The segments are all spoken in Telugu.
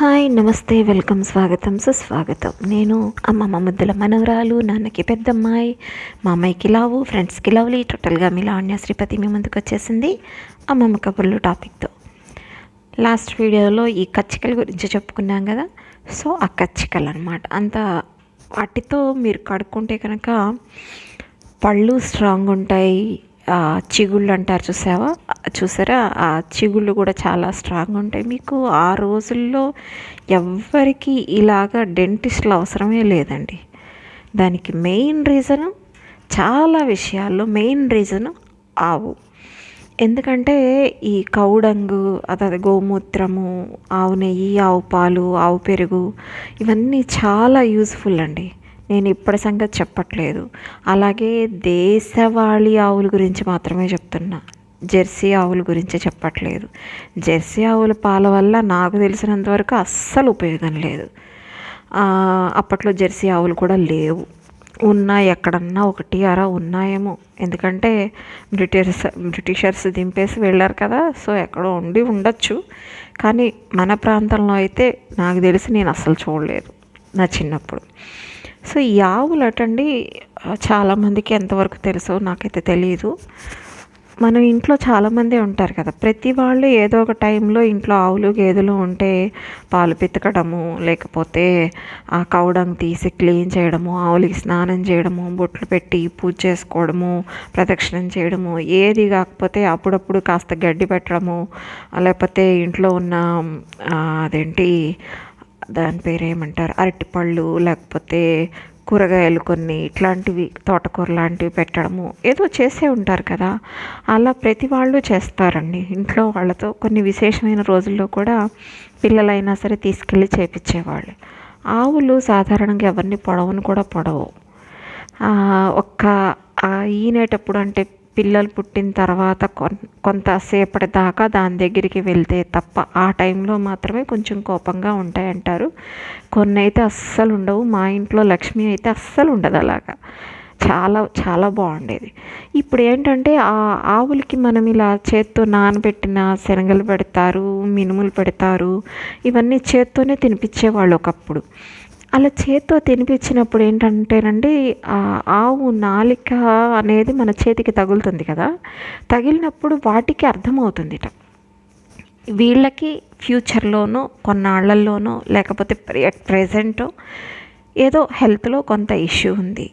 హాయ్ నమస్తే వెల్కమ్ స్వాగతం సుస్వాగతం. నేను అమ్మమ్మ ముద్దుల మనవరాలు, నాన్నకి పెద్దమ్మాయి, మా అమ్మాయికి లావు, ఫ్రెండ్స్కి లవ్లీ, టోటల్గా మీ లావణ్య శ్రీపతి మీ ముందుకు వచ్చేసింది అమ్మమ్మ కబుర్లు టాపిక్తో. లాస్ట్ వీడియోలో ఈ కచ్చికల గురించి చెప్పుకున్నాం కదా. సో ఆ కచ్చికలు అనమాట, అంత వాటితో మీరు కడుక్కుంటే కనుక పళ్ళు స్ట్రాంగ్ ఉంటాయి. చిగుళ్ళు అంటారు చూసారా, ఆ చిగుళ్ళు కూడా చాలా స్ట్రాంగ్ ఉంటాయి. మీకు ఆ రోజుల్లో ఎవ్వరికి ఇలాగా డెంటిస్ట్లు అవసరమే లేదండి. దానికి మెయిన్ రీజను, చాలా విషయాల్లో మెయిన్ రీజను ఆవు. ఎందుకంటే ఈ కౌడంగు, అదే గోమూత్రము, ఆవు నెయ్యి, ఆవు పాలు, ఆవు పెరుగు, ఇవన్నీ చాలా యూజ్ఫుల్ అండి. నేను ఇప్పటి సంగతి చెప్పట్లేదు. అలాగే దేశవాళీ ఆవుల గురించి మాత్రమే చెప్తున్నా, జెర్సీ ఆవుల గురించి చెప్పట్లేదు. జెర్సీ ఆవుల పాల వల్ల నాకు తెలిసినంతవరకు అస్సలు ఉపయోగం లేదు. అప్పట్లో జెర్సీ ఆవులు కూడా లేవు. ఉన్నాయి, ఎక్కడన్నా ఒకటి అరా ఉన్నాయేమో. ఎందుకంటే బ్రిటిషర్స్ దింపేసి వెళ్ళారు కదా. సో ఎక్కడో ఉండొచ్చు. కానీ మన ప్రాంతంలో అయితే నాకు తెలిసి నేను అస్సలు చూడలేదు నా చిన్నప్పుడు. సో ఈ ఆవులు అటండి, చాలామందికి ఎంతవరకు తెలుసో నాకైతే తెలియదు. మన ఇంట్లో చాలామంది ఉంటారు కదా, ప్రతి వాళ్ళు ఏదో ఒక టైంలో ఇంట్లో ఆవులు గేదెలు ఉంటే పాలు పితకడము, లేకపోతే ఆ కౌడంగ్ తీసి క్లీన్ చేయడము, ఆవులకి స్నానం చేయడము, బొట్లు పెట్టి పూజ చేసుకోవడము, ప్రదక్షిణం చేయడము, ఏది కాకపోతే అప్పుడప్పుడు కాస్త గడ్డి పెట్టడము, లేకపోతే ఇంట్లో ఉన్న అదేంటి దాని పేరు ఏమంటారు, అరటిపళ్ళు, లేకపోతే కూరగాయలు కొన్ని ఇట్లాంటివి, తోటకూర లాంటివి పెట్టడము, ఏదో చేసే ఉంటారు కదా. అలా ప్రతి వాళ్ళు చేస్తారండి ఇంట్లో వాళ్ళతో. కొన్ని విశేషమైన రోజుల్లో కూడా పిల్లలైనా సరే తీసుకెళ్ళి చేపించేవాళ్ళు. ఆవులు సాధారణంగా ఎవరిని పొడవను కూడా పొడవు. ఒక్క ఈనేటప్పుడు అంటే పిల్లలు పుట్టిన తర్వాత కొంతసేపటి దాకా దాని దగ్గరికి వెళ్తే తప్ప ఆ టైంలో మాత్రమే కొంచెం కోపంగా ఉంటాయంటారు. కొన్ని అయితే అస్సలు ఉండవు. మా ఇంట్లో లక్ష్మి అయితే అస్సలు ఉండదు అలాగా. చాలా చాలా బాగుండేది. ఇప్పుడు ఏంటంటే ఆ ఆవులకి మనం ఇలా చేత్తో నానబెట్టిన శనగలు పెడతారు, మినుములు పెడతారు, ఇవన్నీ చేత్తోనే తినిపించేవాళ్ళు ఒకప్పుడు. అలా చేత్తో తినిపించినప్పుడు ఏంటంటేనండి, ఆవు నాలిక అనేది మన చేతికి తగులుతుంది కదా. తగిలినప్పుడు వాటికి అర్థమవుతుందిట, వీళ్ళకి ఫ్యూచర్లోనో కొన్నాళ్లలోనో లేకపోతే ప్రెజెంటో ఏదో హెల్త్లో కొంత ఇష్యూ ఉంది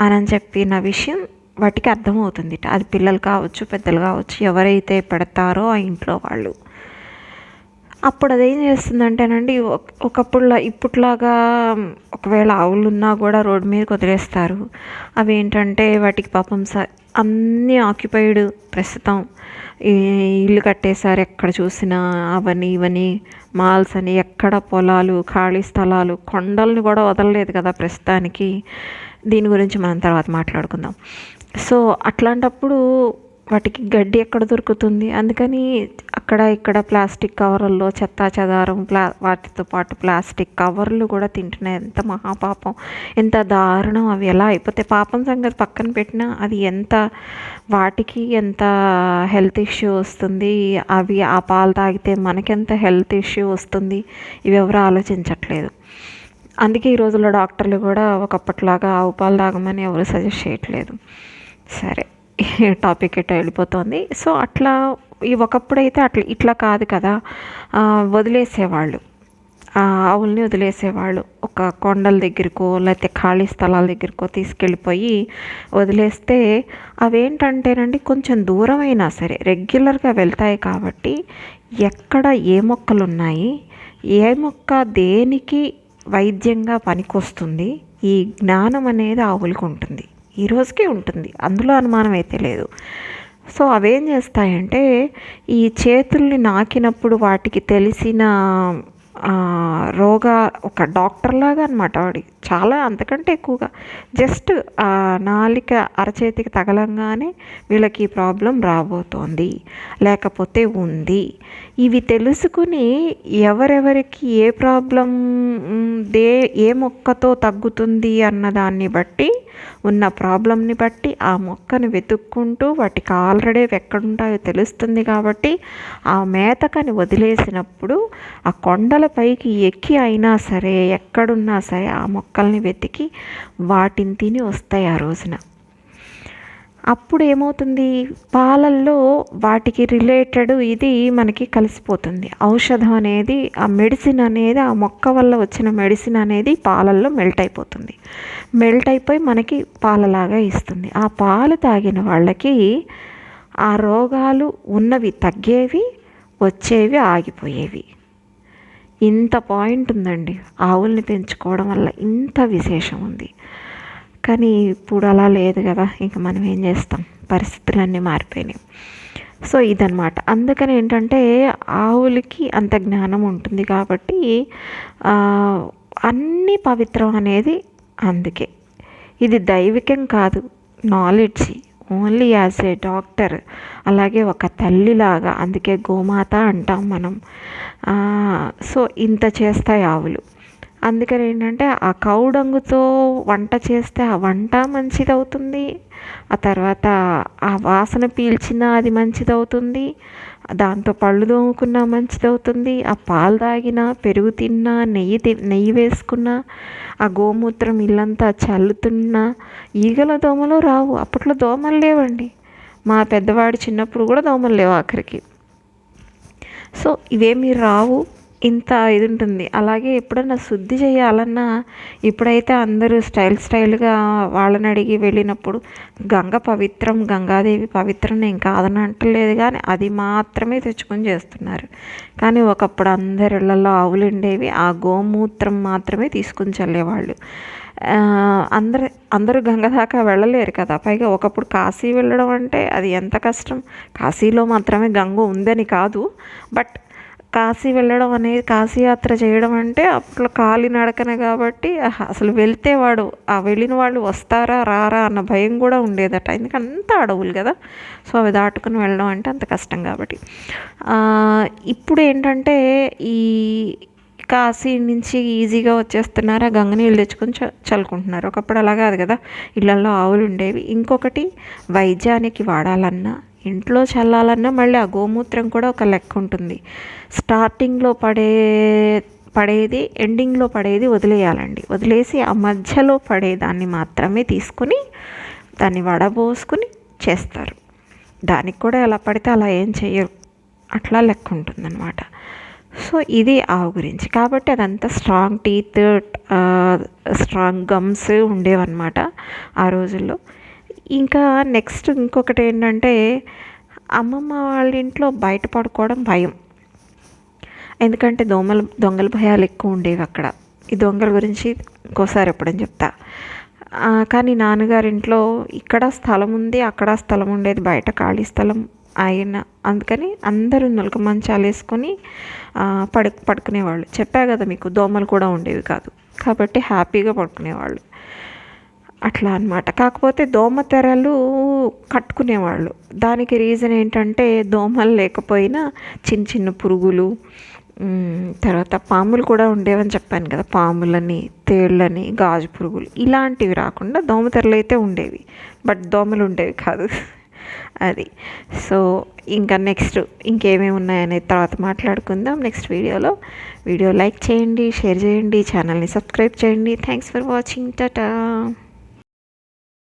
అని చెప్పిన విషయం వాటికి అర్థమవుతుందిట. అది పిల్లలు కావచ్చు, పెద్దలు కావచ్చు, ఎవరైతే పెడతారో ఆ ఇంట్లో వాళ్ళు. అప్పుడు అదేం చేస్తుందంటేనండి, ఇప్పట్లాగా ఒకవేళ ఆవులు ఉన్నా కూడా రోడ్డు మీదకి వదిలేస్తారు. అవి ఏంటంటే వాటికి పాపం అన్నీ ఆక్యుపైడ్ ప్రస్తుతం. ఇల్లు కట్టేశారు, ఎక్కడ చూసినా అవని ఇవని మాల్స్ అని, ఎక్కడ పొలాలు, ఖాళీ స్థలాలు, కొండల్ని కూడా వదలలేదు కదా ప్రస్తుతానికి. దీని గురించి మనం తర్వాత మాట్లాడుకుందాం. సో అట్లాంటప్పుడు వాటికి గడ్డి ఎక్కడ దొరుకుతుంది? అందుకని అక్కడ ఇక్కడ ప్లాస్టిక్ కవర్లలో చెత్తా చెదారం, వాటితో పాటు ప్లాస్టిక్ కవర్లు కూడా తింటున్నాయి. ఎంత మహాపాపం, ఎంత దారుణం. అవి ఎలా అయిపోతే పాపం సంగతి పక్కన పెట్టినా అది వాటికి ఎంత హెల్త్ ఇష్యూ వస్తుంది. అవి ఆ పాలు తాగితే మనకెంత హెల్త్ ఇష్యూ వస్తుంది, ఇవి ఎవరు ఆలోచించట్లేదు. అందుకే ఈ రోజుల్లో డాక్టర్లు కూడా ఒకప్పట్లాగా ఆవు పాలు తాగమని ఎవరు సజెస్ట్ చేయట్లేదు. సరే, టాపిక్ ఎట్లా వెళ్ళిపోతుంది. సో అట్లా ఒకప్పుడైతే ఇట్లా కాదు కదా, వదిలేసేవాళ్ళు, ఆవుల్ని వదిలేసేవాళ్ళు. ఒక కొండల దగ్గరకో లేకపోతే ఖాళీ స్థలాల దగ్గరకో తీసుకెళ్ళిపోయి వదిలేస్తే అవేంటంటేనండి, కొంచెం దూరమైనా సరే రెగ్యులర్గా వెళ్తాయి కాబట్టి ఎక్కడ ఏ మొక్కలు ఉన్నాయి, ఏ మొక్క దేనికి వైద్యంగా పనికొస్తుంది, ఈ జ్ఞానం అనేది ఆవులకు ఉంటుంది, ఈ రోజుకి ఉంటుంది, అందులో అనుమానం అయితే లేదు. సో అవేం చేస్తాయంటే, ఈ చేతుల్ని నాకినప్పుడు వాటికి తెలిసిన ఒక డాక్టర్ లాగా అనమాట వాడికి, చాలా అంతకంటే ఎక్కువగా. జస్ట్ నాలిక అరచేతికి తగలంగానే వీళ్ళకి ప్రాబ్లం రాబోతోంది, లేకపోతే ఉంది, ఇవి తెలుసుకుని ఎవరెవరికి ఏ ప్రాబ్లం ఏ మొక్కతో తగ్గుతుంది అన్న దాన్ని బట్టి ఉన్న ప్రాబ్లమ్ని బట్టి ఆ మొక్కను వెతుక్కుంటూ వాటికి ఆల్రెడీ ఎక్కడుంటాయో తెలుస్తుంది కాబట్టి ఆ మేతకని వదిలేసినప్పుడు ఆ కొండల పైకి ఎక్కి అయినా సరే ఎక్కడున్నా సరే ఆ మొక్కల్ని వెతికి వాటిని తిని వస్తాయి ఆ రోజున. అప్పుడు ఏమవుతుంది, పాలల్లో వాటికి రిలేటెడ్ ఇది మనకి కలిసిపోతుంది. ఔషధం అనేది, ఆ మెడిసిన్ అనేది, ఆ మొక్క వల్ల వచ్చిన మెడిసిన్ అనేది పాలల్లో మెల్ట్ అయిపోతుంది. మెల్ట్ అయిపోయి మనకి పాలలాగా ఇస్తుంది. ఆ పాలు తాగిన వాళ్ళకి ఆ రోగాలు ఉన్నవి తగ్గేవి, వచ్చేవి ఆగిపోయేవి. ఇంత పాయింట్ ఉందండి ఆవుల్ని పెంచుకోవడం వల్ల, ఇంత విశేషం ఉంది. కానీ ఇప్పుడు అలా లేదు కదా, ఇంక మనం ఏం చేస్తాం, పరిస్థితులన్నీ మారిపోయినాయి. సో ఇదనమాట. అందుకని ఏంటంటే ఆవులకి అంత జ్ఞానం ఉంటుంది కాబట్టి అన్నీ పవిత్రం అనేది. అందుకే ఇది దైవికం కాదు, knowledge, only as a doctor, అలాగే ఒక తల్లిలాగా. అందుకే గోమాత అంటాం మనం. సో ఇంత చేస్తాయి ఆవులు. అందుకని ఏంటంటే ఆ కౌడంగుతో వంట చేస్తే ఆ వంట మంచిదవుతుంది, ఆ తర్వాత ఆ వాసన పీల్చినా అది మంచిదవుతుంది, దాంతో పళ్ళు తోముకున్నా మంచిదవుతుంది, ఆ పాలు తాగినా, పెరుగు తిన్నా, నెయ్యి వేసుకున్నా, ఆ గోమూత్రం ఇల్లంతా చల్లుతున్నా ఈగల దోమలు రావు. అప్పట్లో దోమలు లేవండి, మా పెద్దవాడు చిన్నప్పుడు కూడా దోమలు లేవు ఆఖరికి. సో ఇవేమీ రావు, ఇంత ఇది ఉంటుంది. అలాగే ఎప్పుడన్నా శుద్ధి చేయాలన్నా ఇప్పుడైతే అందరూ స్టైల్గా వాళ్ళని అడిగి వెళ్ళినప్పుడు గంగ పవిత్రం, గంగాదేవి పవిత్రం నేను కాదని అంటలేదు, కానీ అది మాత్రమే తెచ్చుకొని చేస్తున్నారు. కానీ ఒకప్పుడు అందరి ఇళ్లలో ఆవులు ఉండేవి, ఆ గోమూత్రం మాత్రమే తీసుకుని చల్లేవాళ్ళు. అందరూ గంగ దాకా వెళ్ళలేరు కదా. పైగా ఒకప్పుడు కాశీ వెళ్ళడం అంటే అది ఎంత కష్టం. కాశీలో మాత్రమే గంగ ఉందని కాదు, బట్ కాశీ వెళ్ళడం అనేది, కాశీయాత్ర చేయడం అంటే అప్పట్లో కాలినడకన కాబట్టి అసలు వెళ్తే ఆ వెళ్ళిన వాళ్ళు వస్తారా రారా అన్న భయం కూడా ఉండేదట. ఎందుకంటే అంత అడవులు కదా, సో అవి దాటుకుని వెళ్ళడం అంటే అంత కష్టం కాబట్టి. ఇప్పుడు ఏంటంటే ఈ కాశీ నుంచి ఈజీగా వచ్చేస్తున్నారు, ఆ గంగ నీళ్ళు తెచ్చుకొని చల్లుకుంటున్నారు. ఒకప్పుడు అలా కాదు కదా, ఇళ్ళల్లో ఆవులు ఉండేవి. ఇంకొకటి, వైద్యానికి వాడాలన్నా, ఇంట్లో చల్లాలన్నా మళ్ళీ ఆ గోమూత్రం కూడా ఒక లెక్క ఉంటుంది. స్టార్టింగ్లో పడేది, ఎండింగ్లో పడేది వదిలేయాలండి. వదిలేసి ఆ మధ్యలో పడేదాన్ని మాత్రమే తీసుకుని దాన్ని వడబోసుకుని చేస్తారు. దానికి కూడా ఎలా పడితే అలా ఏం చెయ్యరు, అట్లా లెక్క ఉంటుందన్నమాట. సో ఇది ఆవు గురించి. కాబట్టి అదంతా స్ట్రాంగ్ టీత్, స్ట్రాంగ్ గమ్స్ ఉండేవన్నమాట ఆ రోజుల్లో. ఇంకా నెక్స్ట్ ఇంకొకటి ఏంటంటే, అమ్మమ్మ వాళ్ళ ఇంట్లో బయట పడుకోవడం భయం. ఎందుకంటే దొంగల భయాలు ఎక్కువ ఉండేవి అక్కడ. ఈ దొంగల గురించి ఇంకోసారి ఎప్పుడని చెప్తా. కానీ నాన్నగారింట్లో ఇక్కడ స్థలం ఉంది, అక్కడ స్థలం ఉండేది, బయట ఖాళీ స్థలం ఆయన. అందుకని అందరూ నలుక మంచాలు వేసుకొని పడుకునేవాళ్ళు. చెప్పా కదా మీకు, దోమలు కూడా ఉండేవి కాదు కాబట్టి హ్యాపీగా పడుకునేవాళ్ళు. అట్లా అనమాట. కాకపోతే దోమ తెరలు కట్టుకునేవాళ్ళు. దానికి రీజన్ ఏంటంటే, దోమలు లేకపోయినా చిన్న చిన్న పురుగులు, తర్వాత పాములు కూడా ఉండేవని చెప్పాను కదా, పాములని, తేళ్ళని, గాజు పురుగులు ఇలాంటివి రాకుండా దోమ తెరలు అయితే ఉండేవి, బట్ దోమలు ఉండేవి కాదు. అది. సో ఇంకా నెక్స్ట్ ఇంకేమేమి ఉన్నాయనేది తర్వాత మాట్లాడుకుందాం నెక్స్ట్ వీడియోలో. వీడియో లైక్ చేయండి, షేర్ చేయండి, ఛానల్ని సబ్స్క్రైబ్ చేయండి. Thanks for watching. టాటా.